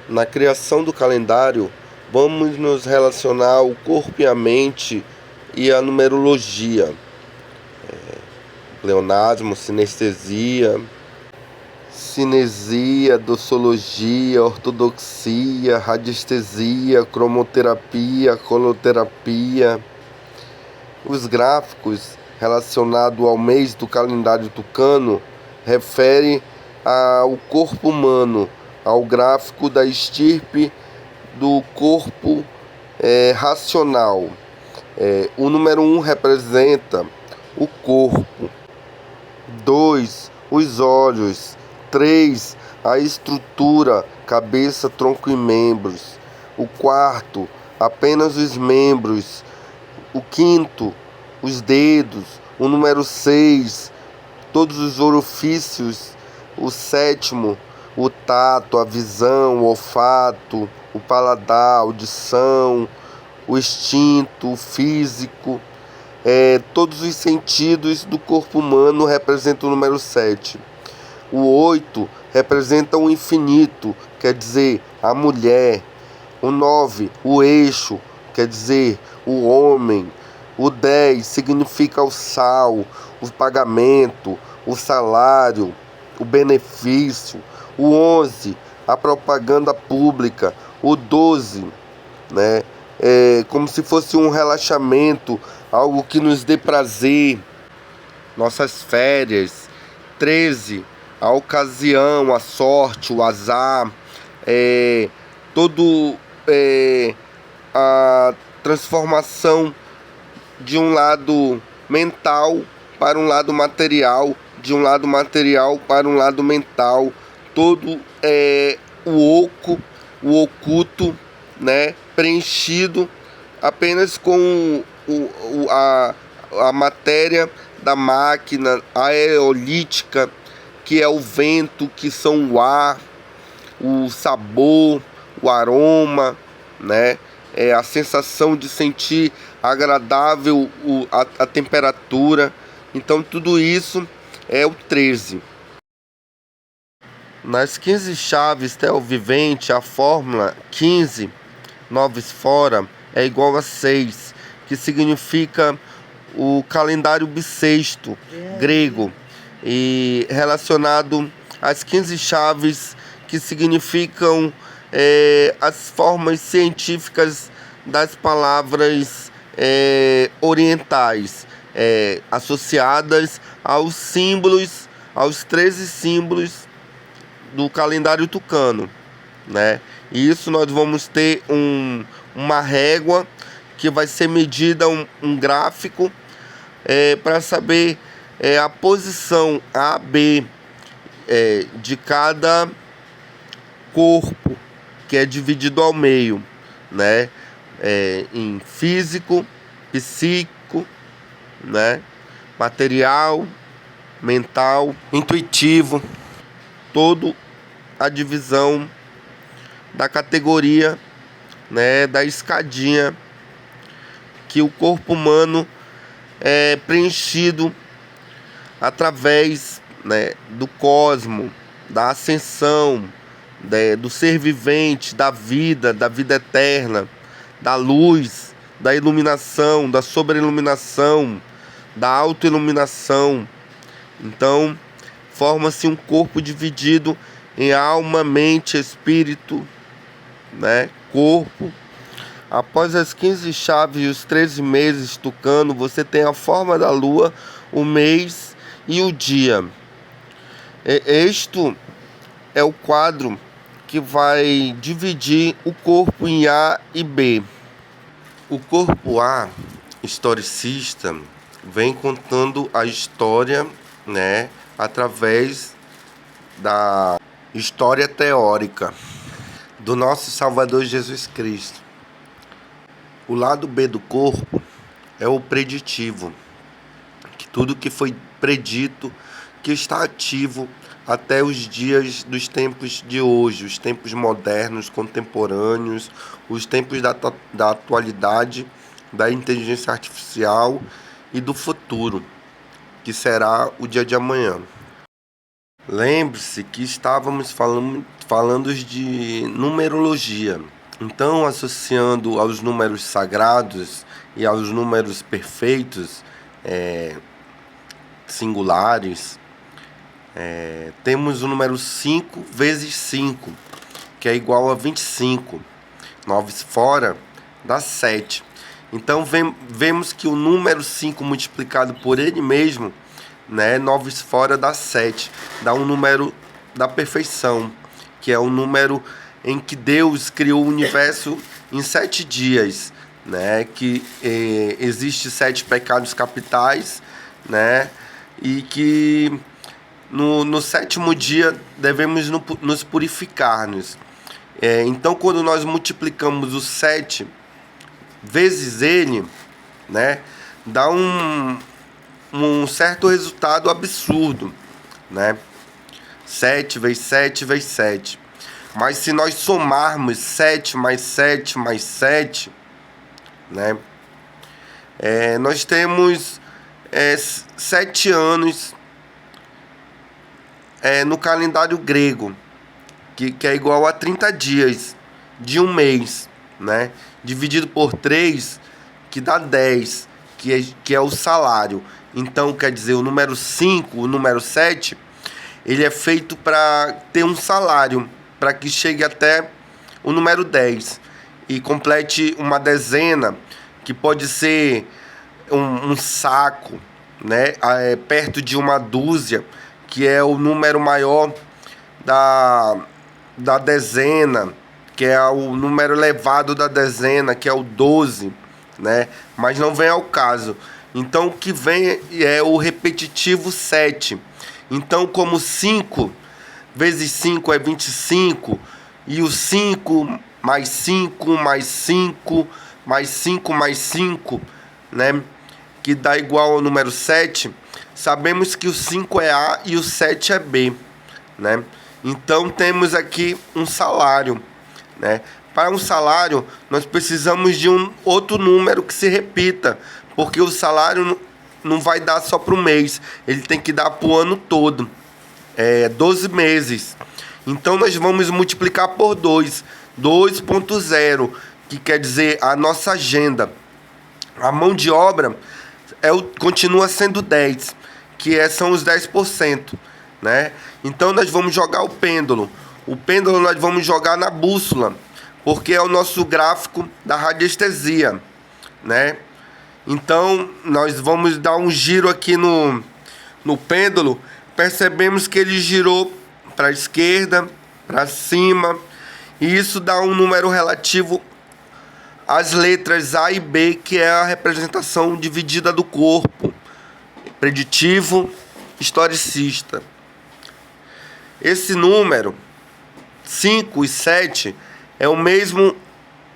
Na criação do calendário, vamos nos relacionar ao corpo e à mente e à numerologia, pleonasmo, cinesia, doxologia, ortodoxia, radiestesia, cromoterapia, coloterapia. Os gráficos relacionados ao mês do calendário tucano refere ao corpo humano, ao gráfico da estirpe do corpo racional. O número 1 representa o corpo, 2 os olhos, 3 a estrutura, cabeça, tronco e membros, o quarto apenas os membros, o quinto os dedos, o número 6 todos os orifícios, o sétimo o tato, a visão, o olfato, o paladar, a audição, o instinto, o físico. Todos os sentidos do corpo humano representam o número 7. O 8 representa o infinito, quer dizer, a mulher. O 9, o eixo, quer dizer, o homem. O 10 significa o sal, o pagamento, o salário, o benefício. O 11, a propaganda pública. O 12, como se fosse um relaxamento, algo que nos dê prazer, nossas férias. 13, a ocasião, a sorte, o azar, a transformação de um lado mental para um lado material, de um lado material para um lado mental. Todo o oco, o oculto, preenchido apenas com a matéria da máquina aerolítica, que é o vento, que são o ar, o sabor, o aroma, a sensação de sentir agradável a temperatura. Então tudo isso é o 13. Nas 15 chaves teovivente, a fórmula 15 noves fora é igual a 6, que significa o calendário bissexto grego, e relacionado às 15 chaves que significam as formas científicas das palavras orientais, associadas aos símbolos, aos 13 símbolos do calendário tucano, E isso nós vamos ter uma régua que vai ser medida, um gráfico, para saber a posição A, B de cada corpo, que é dividido ao meio, em físico, psíquico, material, mental, intuitivo, todo a divisão da categoria, da escadinha que o corpo humano é preenchido através, do cosmo, da ascensão, do ser vivente, da vida eterna, da luz, da iluminação, da sobreiluminação, da autoiluminação. Então, forma-se um corpo dividido em alma, mente, espírito, corpo. Após as 15 chaves e os 13 meses tucano, você tem a forma da lua, o mês e o dia. Este é o quadro que vai dividir o corpo em A e B. O corpo A, historicista, vem contando a história, através da história teórica do nosso Salvador Jesus Cristo. O lado B do corpo é o preditivo, que tudo que foi predito, que está ativo até os dias dos tempos de hoje, os tempos modernos, contemporâneos, os tempos da atualidade, da inteligência artificial e do futuro, que será o dia de amanhã. Lembre-se que estávamos falando de numerologia. Então, associando aos números sagrados e aos números perfeitos, singulares, temos o número 5 vezes 5, que é igual a 25. 9 fora dá 7. Então, vemos que o número 5 multiplicado por ele mesmo, 9 fora dá 7. Dá um número da perfeição, que é o número em que Deus criou o universo em 7 dias, que existe 7 pecados capitais, e que no sétimo dia devemos nos purificar-nos. Então, quando nós multiplicamos o 7 vezes ele, dá um certo resultado absurdo, 7 vezes 7 vezes 7. Mas se nós somarmos 7 mais 7 mais 7, nós temos 7 anos no calendário grego, que é igual a 30 dias de um mês, dividido por 3, que dá 10, que é o salário. Então, quer dizer, o número 5, o número 7, ele é feito para ter um salário, para que chegue até o número 10 e complete uma dezena, que pode ser um saco, perto de uma dúzia, que é o número maior da dezena, que é o número elevado da dezena, que é o 12, mas não vem ao caso. Então, o que vem é o repetitivo 7. Então, como 5 vezes 5 é 25, e o 5 mais 5 mais 5 mais 5 mais 5, que dá igual ao número 7, sabemos que o 5 é A e o 7 é B, Então, temos aqui um salário, Para um salário, nós precisamos de um outro número que se repita, porque o salário não vai dar só para o mês, ele tem que dar para o ano todo, 12 meses. Então, nós vamos multiplicar por 2, 2.0, que quer dizer a nossa agenda. A mão de obra continua sendo 10, que são os 10%, Então, nós vamos jogar o pêndulo. O pêndulo nós vamos jogar na bússola, porque é o nosso gráfico da radiestesia, Então, nós vamos dar um giro aqui no pêndulo. Percebemos que ele girou para a esquerda, para cima, e isso dá um número relativo às letras A e B, que é a representação dividida do corpo, preditivo, historicista. Esse número 5 e 7 é o mesmo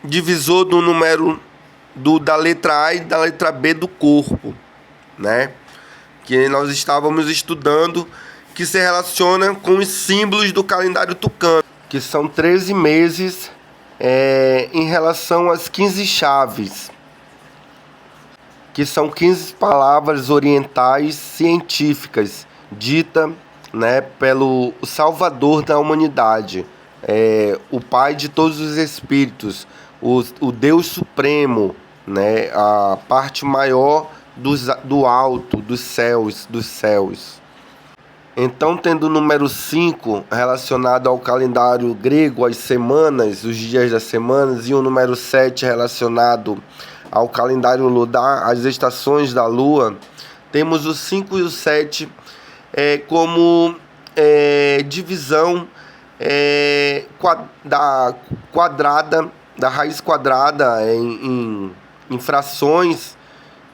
divisor do número da letra A e da letra B do corpo, que nós estávamos estudando, que se relaciona com os símbolos do calendário tucano, que são 13 meses em relação às 15 chaves, que são 15 palavras orientais científicas, dita pelo Salvador da humanidade, o Pai de todos os espíritos, o Deus Supremo, a parte maior do alto, dos céus. Então, tendo o número 5 relacionado ao calendário grego, as semanas, os dias das semanas, e o número 7 relacionado ao calendário lunar, as estações da lua, temos o 5 e o 7 como divisão da raiz quadrada em frações,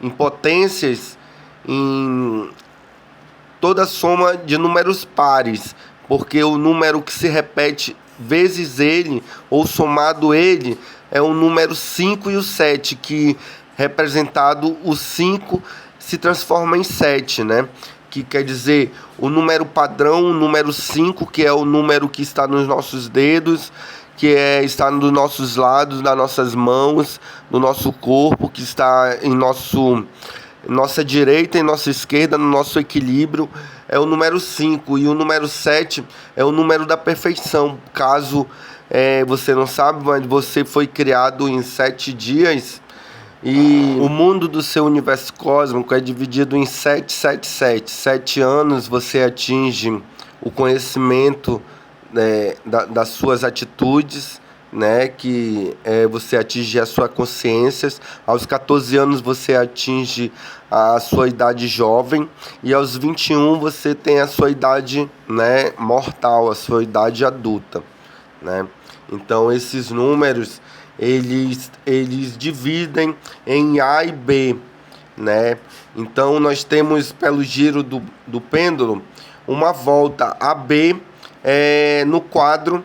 em potências, em toda soma de números pares, porque o número que se repete vezes ele, ou somado ele, é o número 5 e o 7, que representado o 5 se transforma em 7, que quer dizer o número padrão, o número 5, que é o número que está nos nossos dedos, que está nos nossos lados, nas nossas mãos, no nosso corpo, que está em nossa direita e nossa esquerda, no nosso equilíbrio, é o número 5 e o número 7 é o número da perfeição. Caso você não sabe, mas você foi criado em 7 dias e o mundo do seu universo cósmico é dividido em 777. 7 anos você atinge o conhecimento das suas atitudes, né, que você atinge a sua consciência. Aos 14 anos você atinge a sua idade jovem e aos 21 você tem a sua idade, né, mortal, a sua idade adulta, né? Então esses números eles dividem em A e B, né? Então nós temos pelo giro do pêndulo uma volta AB no quadro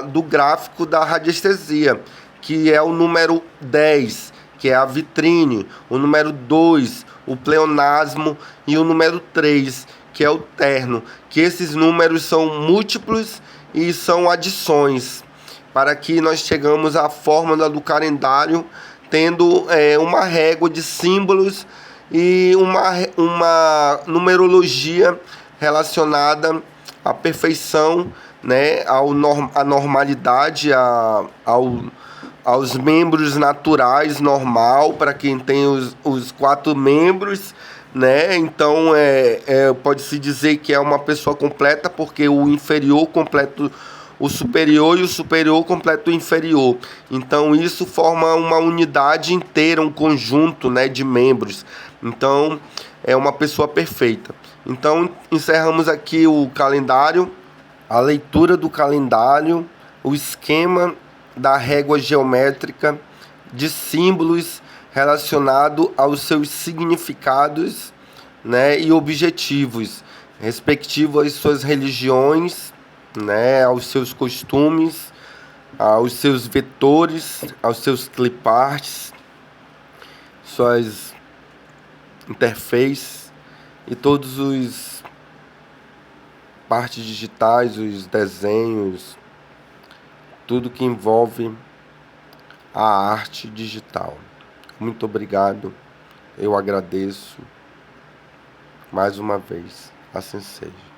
do gráfico da radiestesia, que é o número 10, que é a vitrine, o número 2, o pleonasmo, e o número 3, que é o terno, que esses números são múltiplos e são adições, para que nós chegamos à fórmula do calendário, tendo uma régua de símbolos e uma numerologia relacionada à perfeição, né, à normalidade, aos membros naturais, normal, para quem tem os 4 membros, né? Então pode-se dizer que é uma pessoa completa, porque o inferior completa o superior e o superior completa o inferior. Então isso forma uma unidade inteira, um conjunto, né, de membros. Então é uma pessoa perfeita. Então encerramos aqui o calendário, a leitura do calendário, o esquema da régua geométrica de símbolos relacionado aos seus significados, né, e objetivos, respectivo às suas religiões, né, aos seus costumes, aos seus vetores, aos seus cliparts, suas interfaces e todos os partes digitais, os desenhos, tudo que envolve a arte digital. Muito obrigado, eu agradeço mais uma vez, assim seja.